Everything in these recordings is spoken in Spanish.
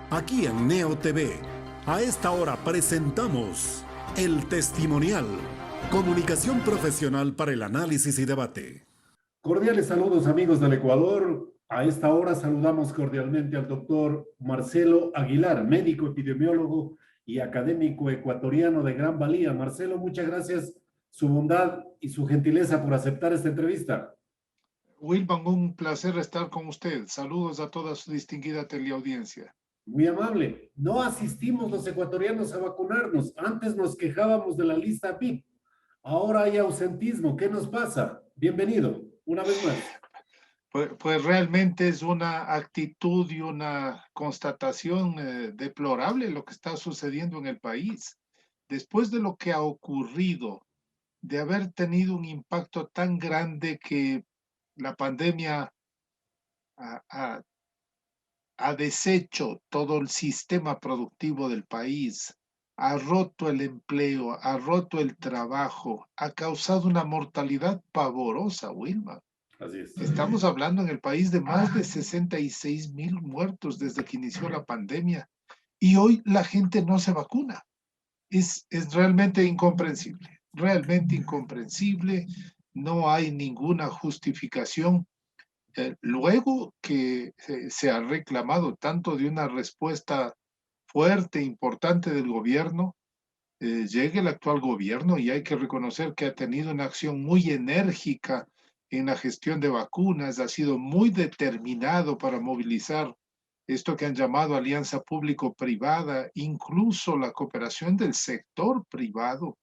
Aquí en Neo TV, a esta hora presentamos El Testimonial, comunicación profesional para el análisis y debate. Cordiales saludos amigos del Ecuador. A esta hora saludamos cordialmente al doctor Marcelo Aguilar, médico epidemiólogo y académico ecuatoriano de gran valía. Marcelo, muchas gracias su bondad y su gentileza por aceptar esta entrevista. Wilman, un placer estar con usted. Saludos a toda su distinguida teleaudiencia. Muy amable. No asistimos los ecuatorianos a vacunarnos. Antes nos quejábamos de la lista VIP. Ahora hay ausentismo. ¿Qué nos pasa? Bienvenido, una vez más. Pues realmente es una actitud y una constatación deplorable lo que está sucediendo en el país. Después de lo que ha ocurrido, de haber tenido un impacto tan grande que la pandemia ha, ha ha deshecho todo el sistema productivo del país, ha roto el empleo, ha roto el trabajo, ha causado una mortalidad pavorosa, Wilma. Así es. Estamos hablando en el país de más de 66,000 muertos desde que inició la pandemia y hoy la gente no se vacuna. Es realmente incomprensible, realmente incomprensible. No hay ninguna justificación luego que se ha reclamado tanto de una respuesta fuerte, importante del gobierno, llegue el actual gobierno y hay que reconocer que ha tenido una acción muy enérgica en la gestión de vacunas, ha sido muy determinado para movilizar esto que han llamado alianza público-privada, incluso la cooperación del sector privado.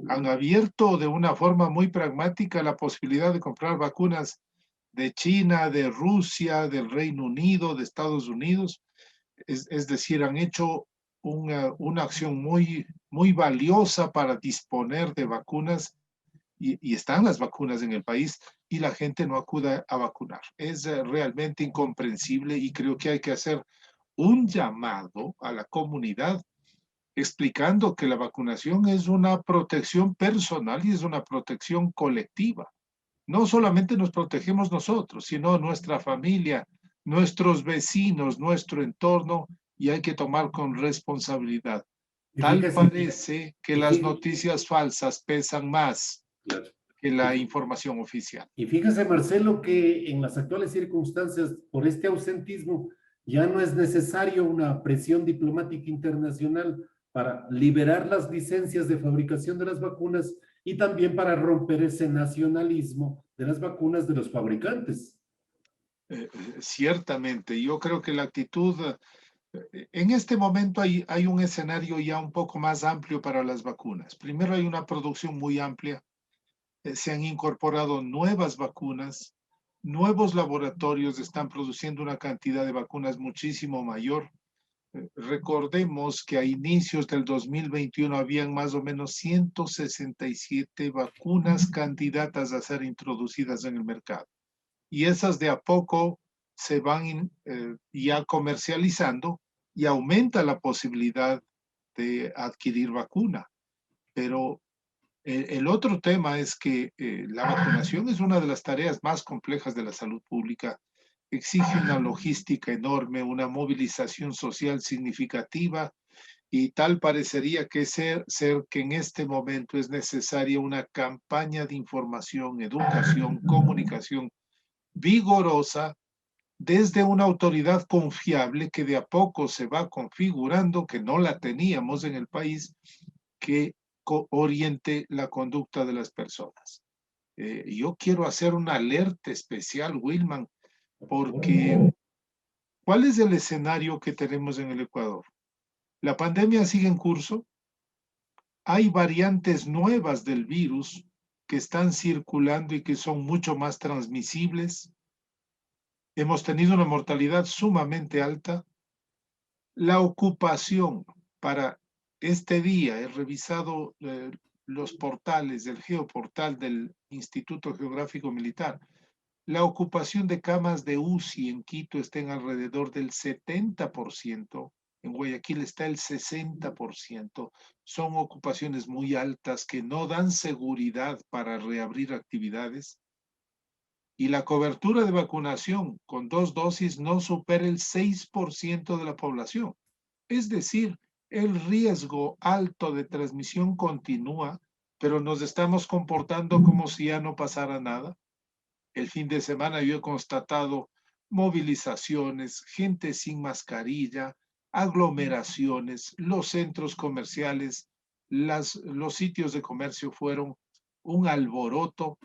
Han abierto de una forma muy pragmática la posibilidad de comprar vacunas de China, de Rusia, del Reino Unido, de Estados Unidos. Es decir, han hecho una acción muy valiosa para disponer de vacunas y están las vacunas en el país y la gente no acude a vacunar. Es realmente incomprensible y creo que hay que hacer un llamado a la comunidad explicando que la vacunación es una protección personal y es una protección colectiva. No solamente nos protegemos nosotros, sino nuestra familia, nuestros vecinos, nuestro entorno, y hay que tomar con responsabilidad. Y Tal fíjese, parece que y las fí- noticias falsas pesan más claro. que Y la fí- información oficial. y fíjese, Marcelo, que en las actuales circunstancias, por este ausentismo, ya no es necesario una presión diplomática internacional para liberar las licencias de fabricación de las vacunas y también para romper ese nacionalismo de las vacunas de los fabricantes. Ciertamente, yo creo que la actitud, en este momento hay un escenario ya un poco más amplio para las vacunas. Primero hay una producción muy amplia, se han incorporado nuevas vacunas, nuevos laboratorios están produciendo una cantidad de vacunas muchísimo mayor. Recordemos que a inicios del 2021 habían más o menos 167 vacunas candidatas a ser introducidas en el mercado. Y esas de a poco se van ya comercializando y aumenta la posibilidad de adquirir vacuna. Pero el otro tema es que la vacunación es una de las tareas más complejas de la salud pública. Exige una logística enorme, una movilización social significativa y tal parecería que ser que en este momento es necesaria una campaña de información, educación, comunicación vigorosa desde una autoridad confiable que de a poco se va configurando, que no la teníamos en el país, que oriente la conducta de las personas. Yo quiero hacer una alerta especial, Wilman, porque ¿cuál es el escenario que tenemos en el Ecuador? La pandemia sigue en curso, hay variantes nuevas del virus que están circulando y que son mucho más transmisibles. Hemos tenido una mortalidad sumamente alta. La ocupación para este día, he revisado los portales del geoportal del Instituto Geográfico Militar. La ocupación de camas de UCI en Quito está en alrededor del 70%, en Guayaquil está el 60%. Son ocupaciones muy altas que no dan seguridad para reabrir actividades. y la cobertura de vacunación con 2 dosis no supera el 6% de la población. Es decir, el riesgo alto de transmisión continúa, pero nos estamos comportando como si ya no pasara nada. El fin de semana yo he constatado movilizaciones, gente sin mascarilla, aglomeraciones, los centros comerciales, los sitios de comercio fueron un alboroto,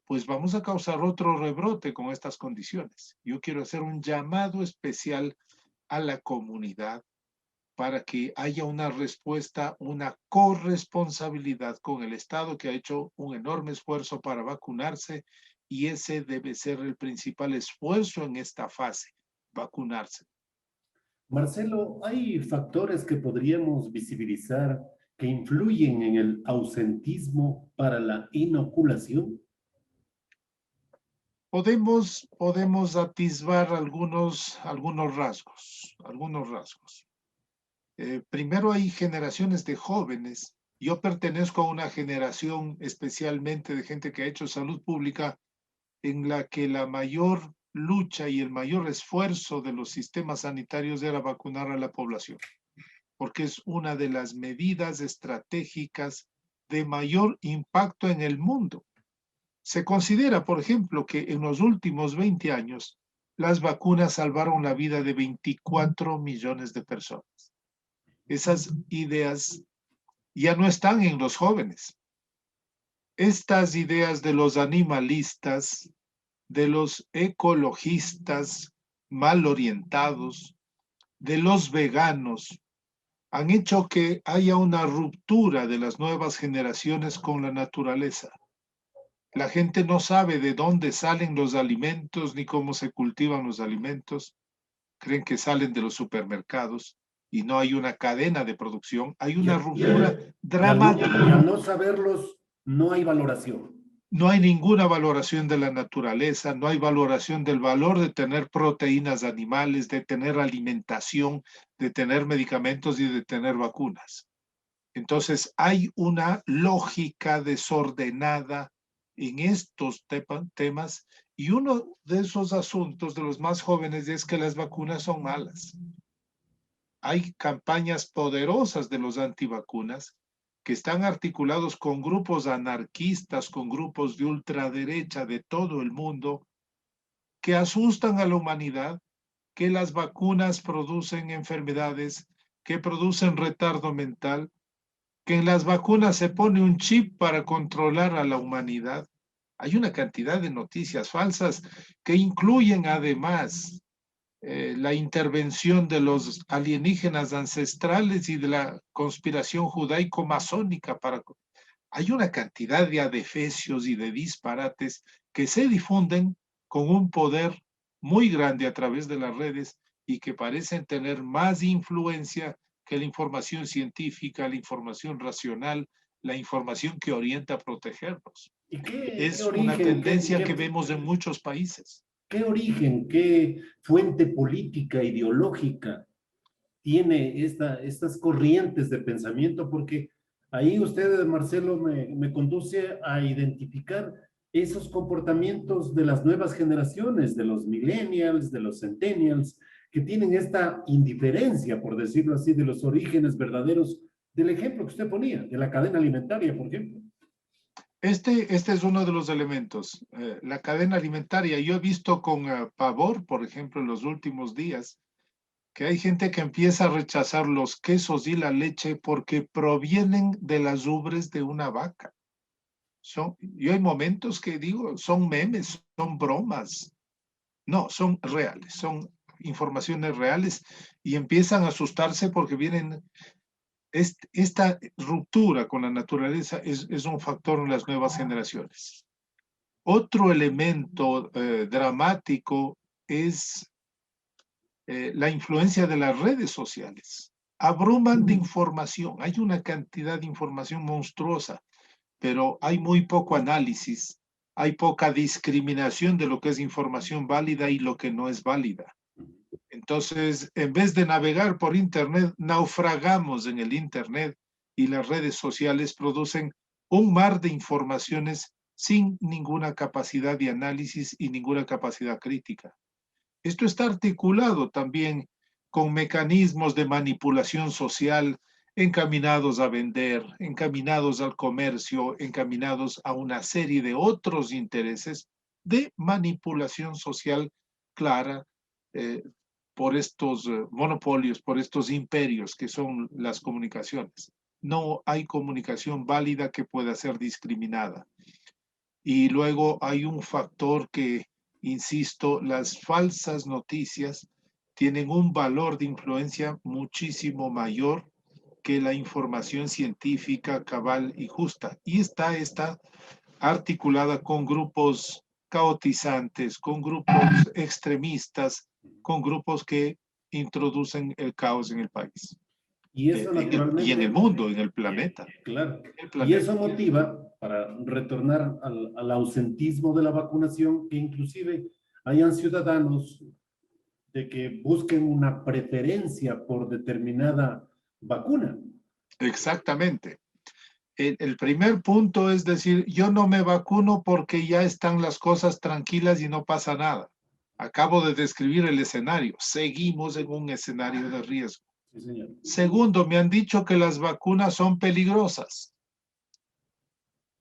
pues vamos a causar otro rebrote con estas condiciones. Yo quiero hacer un llamado especial a la comunidad para que haya una respuesta, una corresponsabilidad con el Estado que ha hecho un enorme esfuerzo para vacunarse y ese debe ser el principal esfuerzo en esta fase, vacunarse. Marcelo, ¿hay factores que podríamos visibilizar que influyen en el ausentismo para la inoculación? Podemos atisbar algunos rasgos. Primero hay generaciones de jóvenes. Yo pertenezco a una generación especialmente de gente que ha hecho salud pública en la que la mayor lucha y el mayor esfuerzo de los sistemas sanitarios era vacunar a la población, porque es una de las medidas estratégicas de mayor impacto en el mundo. Se considera, por ejemplo, que en los últimos 20 años las vacunas salvaron la vida de 24 millones de personas. Esas ideas ya no están en los jóvenes. Estas ideas de los animalistas, de los ecologistas mal orientados, de los veganos, han hecho que haya una ruptura de las nuevas generaciones con la naturaleza. La gente no sabe de dónde salen los alimentos ni cómo se cultivan los alimentos. Creen que salen de los supermercados y no hay una cadena de producción. Hay una ruptura dramática. Y al no saberlos, no hay valoración. No hay ninguna valoración de la naturaleza, no hay valoración del valor de tener proteínas animales, de tener alimentación, de tener medicamentos y de tener vacunas. Entonces hay una lógica desordenada en estos temas y uno de esos asuntos de los más jóvenes es que las vacunas son malas. Hay campañas poderosas de los antivacunas que están articulados con grupos anarquistas, con grupos de ultraderecha de todo el mundo, que asustan a la humanidad, que las vacunas producen enfermedades, que producen retardo mental, que en las vacunas se pone un chip para controlar a la humanidad. Hay una cantidad de noticias falsas que incluyen además la intervención de los alienígenas ancestrales y de la conspiración judaico-masónica para... Hay una cantidad de adefesios y de disparates que se difunden con un poder muy grande a través de las redes y que parecen tener más influencia que la información científica, la información racional, la información que orienta a protegernos. Es una tendencia que vemos en muchos países. ¿Qué origen, qué fuente política, ideológica tiene estas corrientes de pensamiento? Porque ahí usted, Marcelo, me conduce a identificar esos comportamientos de las nuevas generaciones, de los millennials, de los centennials, que tienen esta indiferencia, por decirlo así, de los orígenes verdaderos del ejemplo que usted ponía, de la cadena alimentaria, por ejemplo. Este es uno de los elementos, la cadena alimentaria. Yo he visto con pavor, por ejemplo, en los últimos días, que hay gente que empieza a rechazar los quesos y la leche porque provienen de las ubres de una vaca. Yo hay momentos que digo, son memes, son bromas. No, son reales, son informaciones reales y empiezan a asustarse porque vienen... Esta ruptura con la naturaleza es un factor en las nuevas generaciones. Otro elemento dramático es la influencia de las redes sociales. Abruman de información, hay una cantidad de información monstruosa, pero hay muy poco análisis, hay poca discriminación de lo que es información válida y lo que no es válida. Entonces, en vez de navegar por Internet, naufragamos en el Internet y las redes sociales producen un mar de informaciones sin ninguna capacidad de análisis y ninguna capacidad crítica. Esto está articulado también con mecanismos de manipulación social encaminados a vender, encaminados al comercio, encaminados a una serie de otros intereses de manipulación social clara eh, por estos monopolios, por estos imperios que son las comunicaciones. No hay comunicación válida que pueda ser discriminada. Y luego hay un factor que, insisto, las falsas noticias tienen un valor de influencia muchísimo mayor que la información científica, cabal y justa. Y está articulada con grupos caotizantes, con grupos extremistas, con grupos que introducen el caos en el país, Y eso y en el naturalmente, mundo, en el planeta. claro, El y planeta. eso motiva, para retornar al ausentismo de la vacunación, que inclusive hayan ciudadanos de que busquen una preferencia por determinada vacuna. Exactamente. El primer punto es decir, yo no me vacuno porque ya están las cosas tranquilas y no pasa nada. Acabo de describir el escenario. Seguimos en un escenario de riesgo. Sí, señor. Segundo, me han dicho que las vacunas son peligrosas.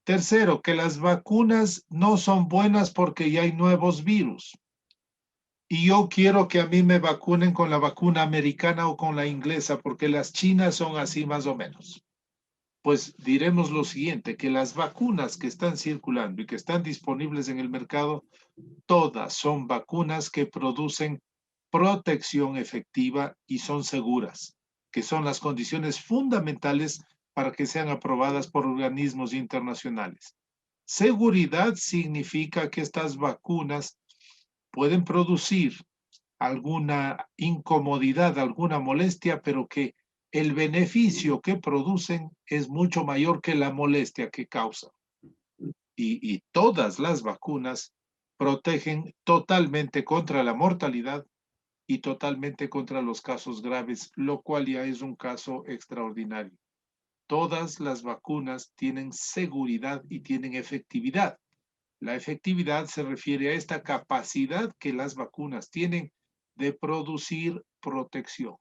Tercero, que las vacunas no son buenas porque ya hay nuevos virus. Y yo quiero que a mí me vacunen con la vacuna americana o con la inglesa porque las chinas son así más o menos. Pues diremos lo siguiente, que las vacunas que están circulando y que están disponibles en el mercado, todas son vacunas que producen protección efectiva y son seguras, que son las condiciones fundamentales para que sean aprobadas por organismos internacionales. Seguridad significa que estas vacunas pueden producir alguna incomodidad, alguna molestia, pero que el beneficio que producen es mucho mayor que la molestia que causan. Y todas las vacunas protegen totalmente contra la mortalidad y totalmente contra los casos graves, lo cual ya es un caso extraordinario. Todas las vacunas tienen seguridad y tienen efectividad. La efectividad se refiere a esta capacidad que las vacunas tienen de producir protección.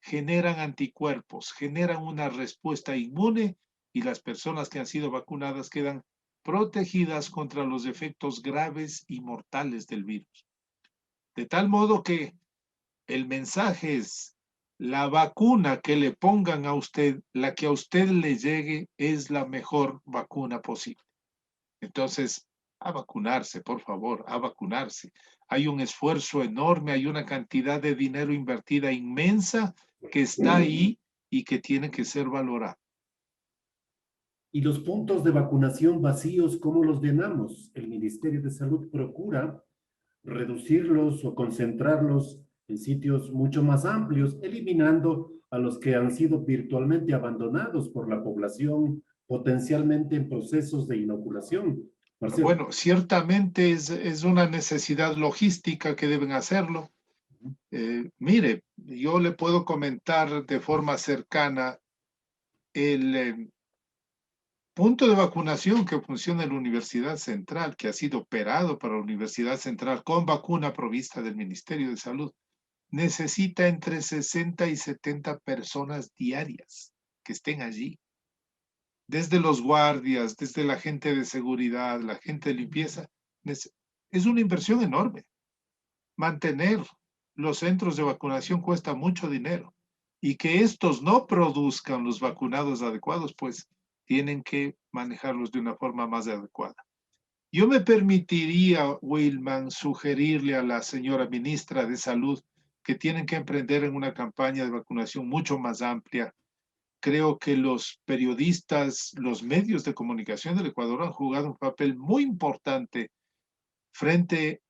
Generan anticuerpos, generan una respuesta inmune y las personas que han sido vacunadas quedan protegidas contra los efectos graves y mortales del virus. De tal modo que el mensaje es, la vacuna que le pongan a usted, la que a usted le llegue, es la mejor vacuna posible. Entonces, a vacunarse, por favor, a vacunarse. Hay un esfuerzo enorme, hay una cantidad de dinero invertida inmensa que está ahí y que tiene que ser valorada. Y los puntos de vacunación vacíos, ¿cómo los llenamos? El Ministerio de Salud procura reducirlos o concentrarlos en sitios mucho más amplios, eliminando a los que han sido virtualmente abandonados por la población, potencialmente en procesos de inoculación. Marcelo. Bueno, ciertamente es una necesidad logística que deben hacerlo. Mire, yo le puedo comentar de forma cercana el punto de vacunación que funciona en la Universidad Central, que ha sido operado para la Universidad Central con vacuna provista del Ministerio de Salud, necesita entre 60 y 70 personas diarias que estén allí. Desde los guardias, desde la gente de seguridad, la gente de limpieza. Es una inversión enorme. Mantener los centros de vacunación cuesta mucho dinero. Y que estos no produzcan los vacunados adecuados, pues tienen que manejarlos de una forma más adecuada. Yo me permitiría, Wilman, sugerirle a la señora ministra de Salud que tienen que emprender en una campaña de vacunación mucho más amplia. Creo que los periodistas, los medios de comunicación del Ecuador han jugado un papel muy importante frente,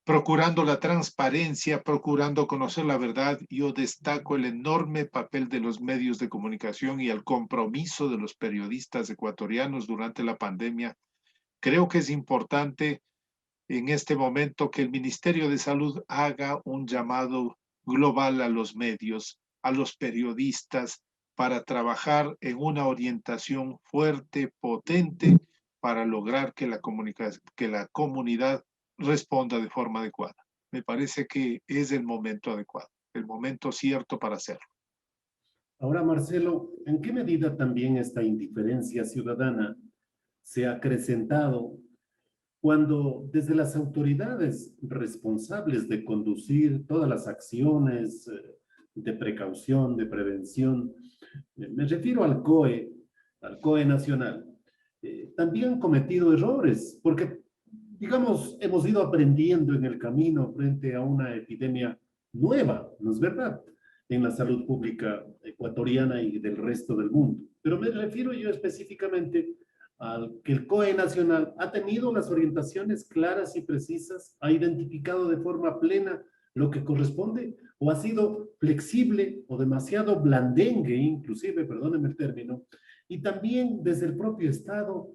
procurando la transparencia, procurando conocer la verdad. Yo destaco el enorme papel de los medios de comunicación y el compromiso de los periodistas ecuatorianos durante la pandemia. Creo que es importante en este momento que el Ministerio de Salud haga un llamado global a los medios, a los periodistas, para trabajar en una orientación fuerte, potente, para lograr que que la comunidad responda de forma adecuada. Me parece que es el momento adecuado, el momento cierto para hacerlo. Ahora, Marcelo, ¿en qué medida también esta indiferencia ciudadana se ha acrecentado cuando desde las autoridades responsables de conducir todas las acciones de precaución, de prevención, me refiero al COE nacional, también han cometido errores, porque, digamos, hemos ido aprendiendo en el camino frente a una epidemia nueva, ¿no es verdad?, en la salud pública ecuatoriana y del resto del mundo. Pero me refiero yo específicamente al que el COE nacional ha tenido las orientaciones claras y precisas, ha identificado de forma plena lo que corresponde, o ha sido flexible o demasiado blandengue, inclusive, perdónenme el término, y también desde el propio Estado,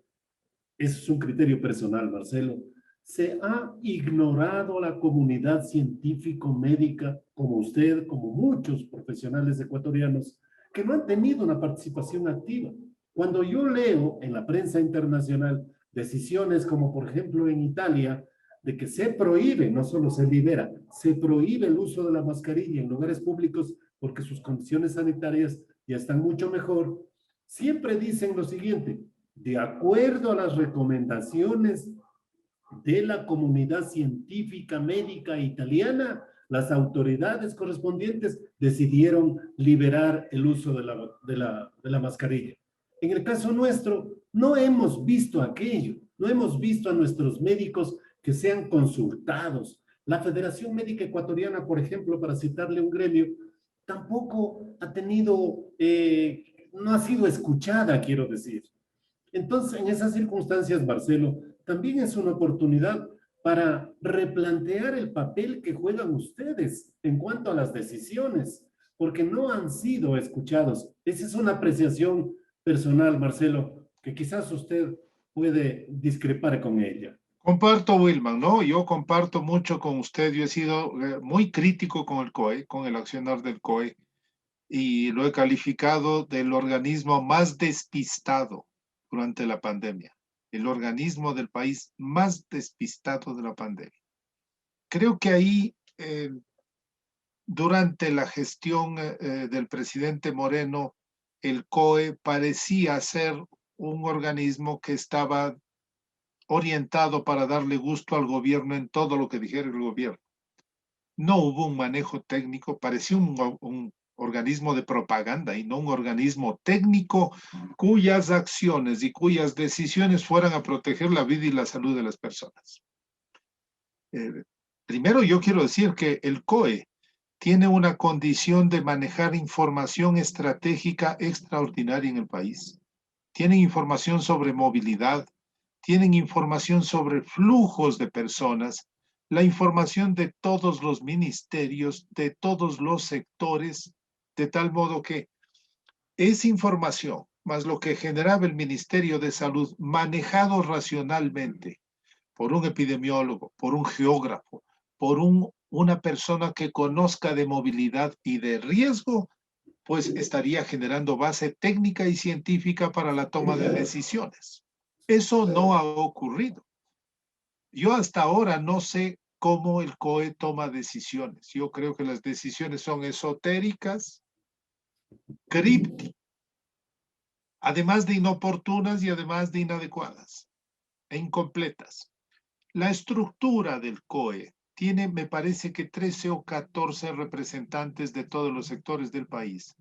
eso es un criterio personal, Marcelo, se ha ignorado a la comunidad científico-médica, como usted, como muchos profesionales ecuatorianos, que no han tenido una participación activa. Cuando yo leo en la prensa internacional decisiones como, por ejemplo, en Italia, de que se prohíbe, no solo se libera, se prohíbe el uso de la mascarilla en lugares públicos porque sus condiciones sanitarias ya están mucho mejor, siempre dicen lo siguiente: de acuerdo a las recomendaciones de la comunidad científica médica italiana, las autoridades correspondientes decidieron liberar el uso de la mascarilla. En el caso nuestro, no hemos visto aquello, no hemos visto a nuestros médicos que sean consultados. La Federación Médica Ecuatoriana, por ejemplo, para citarle un gremio, tampoco ha tenido, no ha sido escuchada, quiero decir. Entonces, en esas circunstancias, Marcelo, también es una oportunidad para replantear el papel que juegan ustedes en cuanto a las decisiones, porque no han sido escuchados. Esa es una apreciación personal, Marcelo, que quizás usted puede discrepar con ella. Comparto, Wilman, ¿no? Yo comparto mucho con usted. Yo he sido muy crítico con el COE, con el accionar del COE, y lo he calificado del organismo más despistado durante la pandemia, el organismo del país más despistado de la pandemia. Creo que ahí, durante la gestión del presidente Moreno, el COE parecía ser un organismo que estaba orientado para darle gusto al gobierno en todo lo que dijera el gobierno. No hubo un manejo técnico, parecía un organismo de propaganda y no un organismo técnico cuyas acciones y cuyas decisiones fueran a proteger la vida y la salud de las personas. Primero, yo quiero decir que el COE tiene una condición de manejar información estratégica extraordinaria en el país. Tienen información sobre movilidad, tienen información sobre flujos de personas, la información de todos los ministerios, de todos los sectores, de tal modo que esa información, más lo que generaba el Ministerio de Salud, manejado racionalmente por un epidemiólogo, por un geógrafo, por una persona que conozca de movilidad y de riesgo, pues estaría generando base técnica y científica para la toma de decisiones. Eso no ha ocurrido. Yo hasta ahora no sé cómo el COE toma decisiones. Yo creo que las decisiones son esotéricas, crípticas, además de inoportunas y además de inadecuadas e incompletas. La estructura del COE tiene, me parece que 13 o 14 representantes de todos los sectores del país.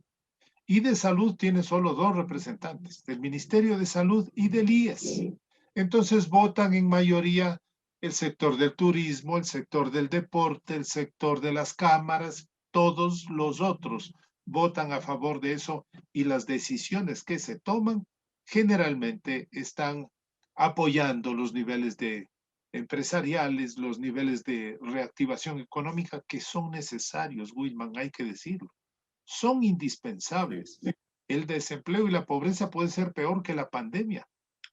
Y de salud tiene solo 2 representantes, del Ministerio de Salud y del IES. Entonces votan en mayoría el sector del turismo, el sector del deporte, el sector de las cámaras, todos los otros votan a favor de eso y las decisiones que se toman generalmente están apoyando los niveles de empresariales, los niveles de reactivación económica que son necesarios, Wilman, hay que decirlo. Son indispensables. El desempleo y la pobreza puede ser peor que la pandemia,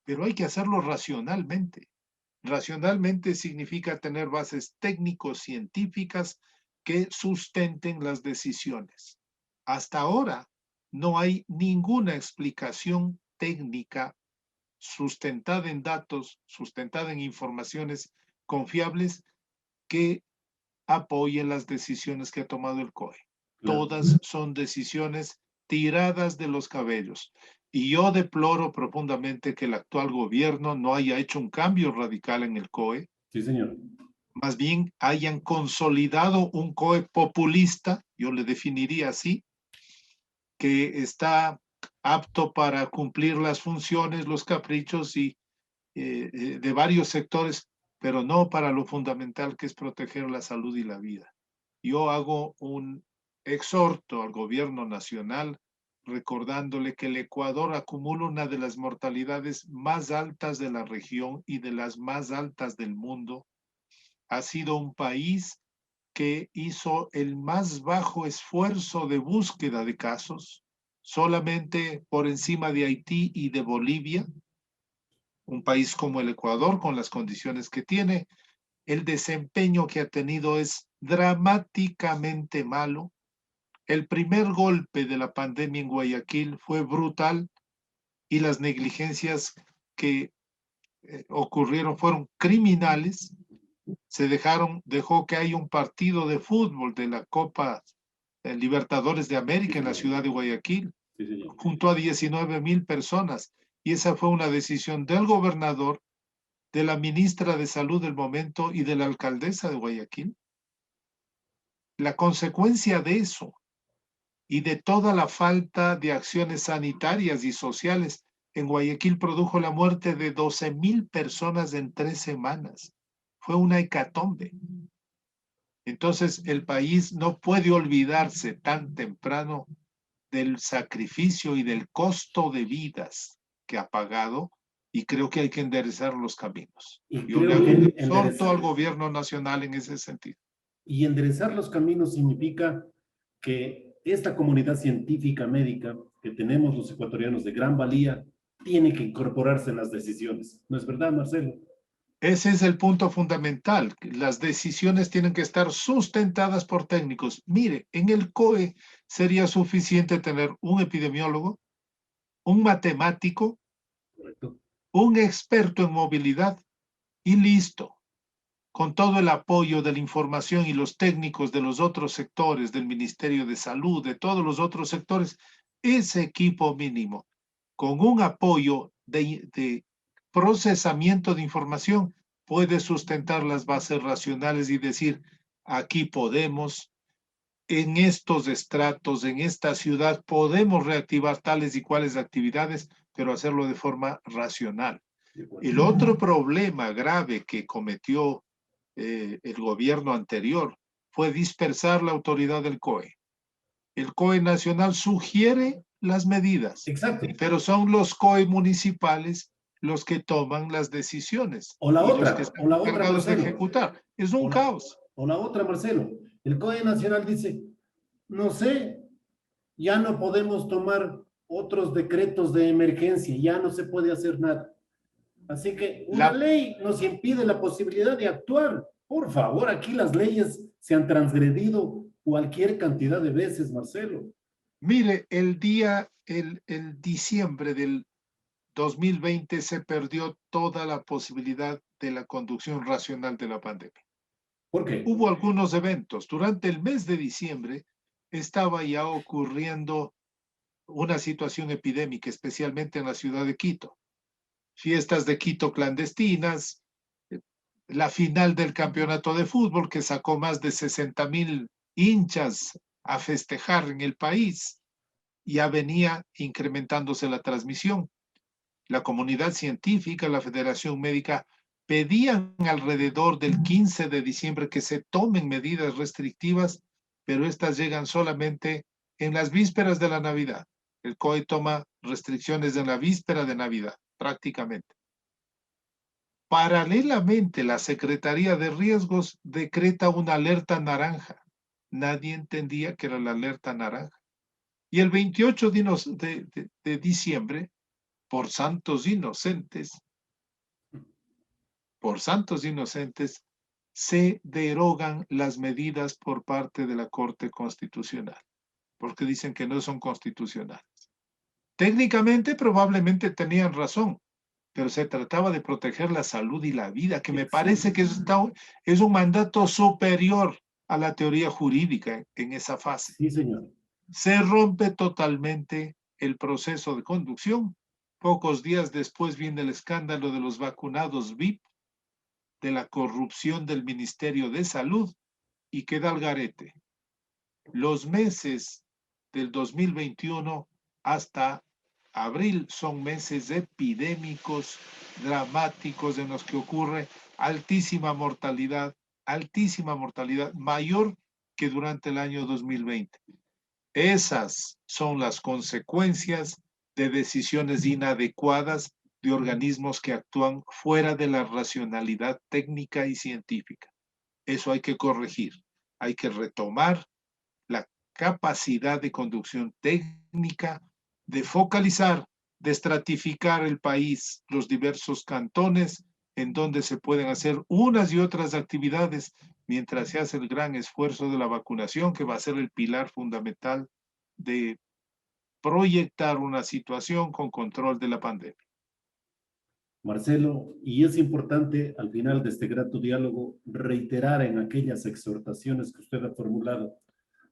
pero hay que hacerlo racionalmente. Racionalmente significa tener bases técnico-científicas que sustenten las decisiones. Hasta ahora no hay ninguna explicación técnica sustentada en datos, sustentada en informaciones confiables que apoyen las decisiones que ha tomado el COE. Claro. Todas son decisiones tiradas de los cabellos. Y yo deploro profundamente que el actual gobierno no haya hecho un cambio radical en el COE, Sí, señor. más bien hayan consolidado un COE populista, yo le definiría así, que está apto para cumplir las funciones, los caprichos de varios sectores, pero no para lo fundamental que es proteger la salud y la vida. Yo hago un exhorto al gobierno nacional recordándole que el Ecuador acumula una de las mortalidades más altas de la región y de las más altas del mundo. Ha sido un país que hizo el más bajo esfuerzo de búsqueda de casos, solamente por encima de Haití y de Bolivia. Un país como el Ecuador, con las condiciones que tiene, el desempeño que ha tenido es dramáticamente malo. El primer golpe de la pandemia en Guayaquil fue brutal y las negligencias que ocurrieron fueron criminales. Dejó que haya un partido de fútbol de la Copa Libertadores de América en la ciudad de Guayaquil, Sí, señor. junto a 19,000 personas. Y esa fue una decisión del gobernador, de la ministra de Salud del momento y de la alcaldesa de Guayaquil. La consecuencia de eso y de toda la falta de acciones sanitarias y sociales en Guayaquil produjo la muerte de 12,000 personas en 3 semanas. Fue una hecatombe. Entonces, el país no puede olvidarse tan temprano del sacrificio y del costo de vidas que ha pagado, y creo que hay que enderezar los caminos. Y Yo le creo hago un que exhorto al gobierno nacional en ese sentido. y enderezar los caminos significa que esta comunidad científica médica que tenemos los ecuatorianos de gran valía tiene que incorporarse en las decisiones. ¿No es verdad, Marcelo? Ese es el punto fundamental. Las decisiones tienen que estar sustentadas por técnicos. Mire, en el COE sería suficiente tener un epidemiólogo, un matemático, Correcto. un experto en movilidad y listo. Con todo el apoyo de la información y los técnicos de los otros sectores, del Ministerio de Salud, de todos los otros sectores, ese equipo mínimo, con un apoyo de procesamiento de información, puede sustentar las bases racionales y decir, aquí podemos, en estos estratos, en esta ciudad, podemos reactivar tales y cuales actividades, pero hacerlo de forma racional. El otro problema grave que cometió el gobierno anterior fue dispersar la autoridad del COE. El COE nacional sugiere las medidas, Exacto. pero son los COE municipales los que toman las decisiones O la y los que otra, están o la otra, encargados de Marcelo. ejecutar. Es un caos. O la otra, Marcelo. El COE Nacional dice, no sé, ya no podemos tomar otros decretos de emergencia, ya no se puede hacer nada. Así que una ley nos impide la posibilidad de actuar. Por favor, aquí las leyes se han transgredido cualquier cantidad de veces, Marcelo. Mire, el diciembre del 2020 se perdió toda la posibilidad de la conducción racional de la pandemia. ¿Por qué? Hubo algunos eventos. Durante el mes de diciembre estaba ya ocurriendo una situación epidémica, especialmente en la ciudad de Quito. Fiestas de Quito clandestinas, la final del campeonato de fútbol que sacó más de 60,000 hinchas a festejar en el país. Ya venía incrementándose la transmisión. La comunidad científica, la Federación Médica, pedían alrededor del 15 de diciembre que se tomen medidas restrictivas, pero estas llegan solamente en las vísperas de la Navidad. El COE toma restricciones en la víspera de Navidad, prácticamente. Paralelamente, la Secretaría de Riesgos decreta una alerta naranja. Nadie entendía que era la alerta naranja. Y el 28 de diciembre, por santos inocentes, se derogan las medidas por parte de la Corte Constitucional. porque dicen que no son constitucionales. Técnicamente probablemente tenían razón, pero se trataba de proteger la salud y la vida, que me parece que es un mandato superior a la teoría jurídica en esa fase. Sí, señor. Se rompe totalmente el proceso de conducción. Pocos días después viene el escándalo de los vacunados VIP, de la corrupción del Ministerio de Salud, y queda al garete. Los meses del 2021 hasta abril son meses epidémicos, dramáticos, en los que ocurre altísima mortalidad, mayor que durante el año 2020. Esas son las consecuencias de decisiones inadecuadas de organismos que actúan fuera de la racionalidad técnica y científica. Eso hay que corregir. Hay que retomar la capacidad de conducción técnica, de focalizar, de estratificar el país, los diversos cantones, en donde se pueden hacer unas y otras actividades, mientras se hace el gran esfuerzo de la vacunación, que va a ser el pilar fundamental de proyectar una situación con control de la pandemia. Marcelo, y es importante al final de este grato diálogo reiterar en aquellas exhortaciones que usted ha formulado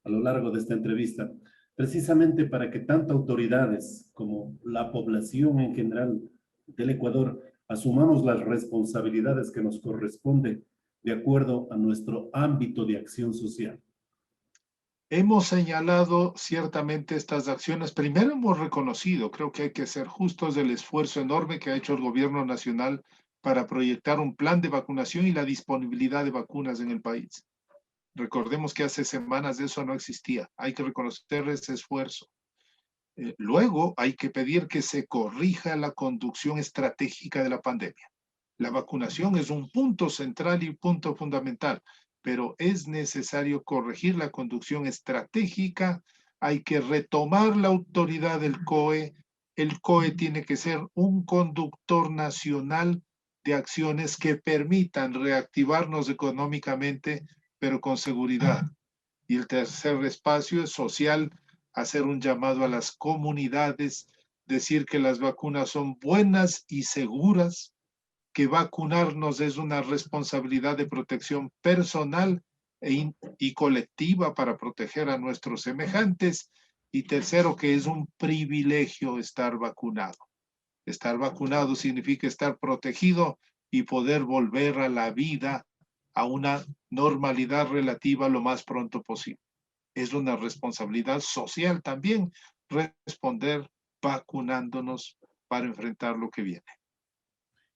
a lo largo de esta entrevista, precisamente para que tanto autoridades como la población en general del Ecuador asumamos las responsabilidades que nos corresponden de acuerdo a nuestro ámbito de acción social. Hemos señalado ciertamente estas acciones. Primero hemos reconocido, creo que hay que ser justos, del esfuerzo enorme que ha hecho el gobierno nacional para proyectar un plan de vacunación y la disponibilidad de vacunas en el país. Recordemos que hace semanas eso no existía. Hay que reconocer ese esfuerzo. Luego hay que pedir que se corrija la conducción estratégica de la pandemia. La vacunación es un punto central y punto fundamental, pero es necesario corregir la conducción estratégica. Hay que retomar la autoridad del COE. El COE tiene que ser un conductor nacional de acciones que permitan reactivarnos económicamente, pero con seguridad. Y el tercer espacio es social, hacer un llamado a las comunidades, decir que las vacunas son buenas y seguras, que vacunarnos es una responsabilidad de protección personal y colectiva para proteger a nuestros semejantes. Y tercero, que es un privilegio estar vacunado. Estar vacunado significa estar protegido y poder volver a la vida, a una normalidad relativa lo más pronto posible. Es una responsabilidad social también responder vacunándonos para enfrentar lo que viene.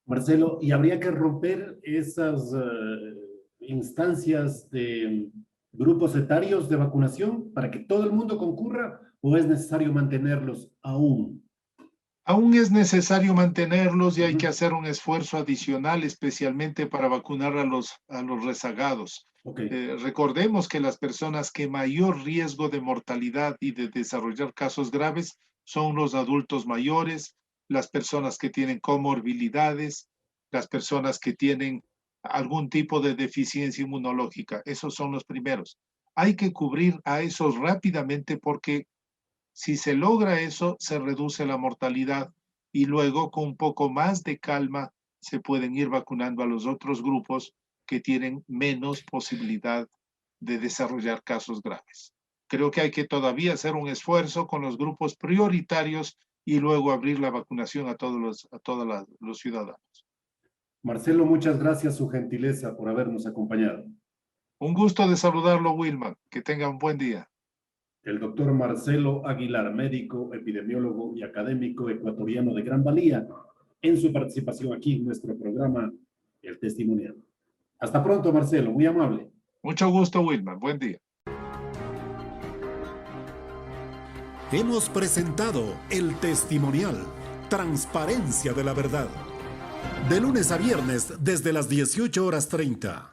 Marcelo, ¿y habría que romper esas instancias de grupos etarios de vacunación para que todo el mundo concurra o es necesario mantenerlos aún? Aún es necesario mantenerlos y hay que hacer un esfuerzo adicional, especialmente para vacunar a los rezagados. Okay. Recordemos que las personas que mayor riesgo de mortalidad y de desarrollar casos graves son los adultos mayores, las personas que tienen comorbilidades, las personas que tienen algún tipo de deficiencia inmunológica. Esos son los primeros. Hay que cubrir a esos rápidamente porque si se logra eso, se reduce la mortalidad y luego con un poco más de calma se pueden ir vacunando a los otros grupos que tienen menos posibilidad de desarrollar casos graves. Creo que hay que todavía hacer un esfuerzo con los grupos prioritarios y luego abrir la vacunación a todos los ciudadanos. Marcelo, muchas gracias su gentileza por habernos acompañado. Un gusto de saludarlo, Wilman. Que tenga un buen día. El doctor Marcelo Aguilar, médico, epidemiólogo y académico ecuatoriano de gran valía, en su participación aquí en nuestro programa El Testimonial. Hasta pronto, Marcelo, muy amable. Mucho gusto, Wilman. Buen día. Hemos presentado El Testimonial, transparencia de la verdad. De lunes a viernes desde las 18:30.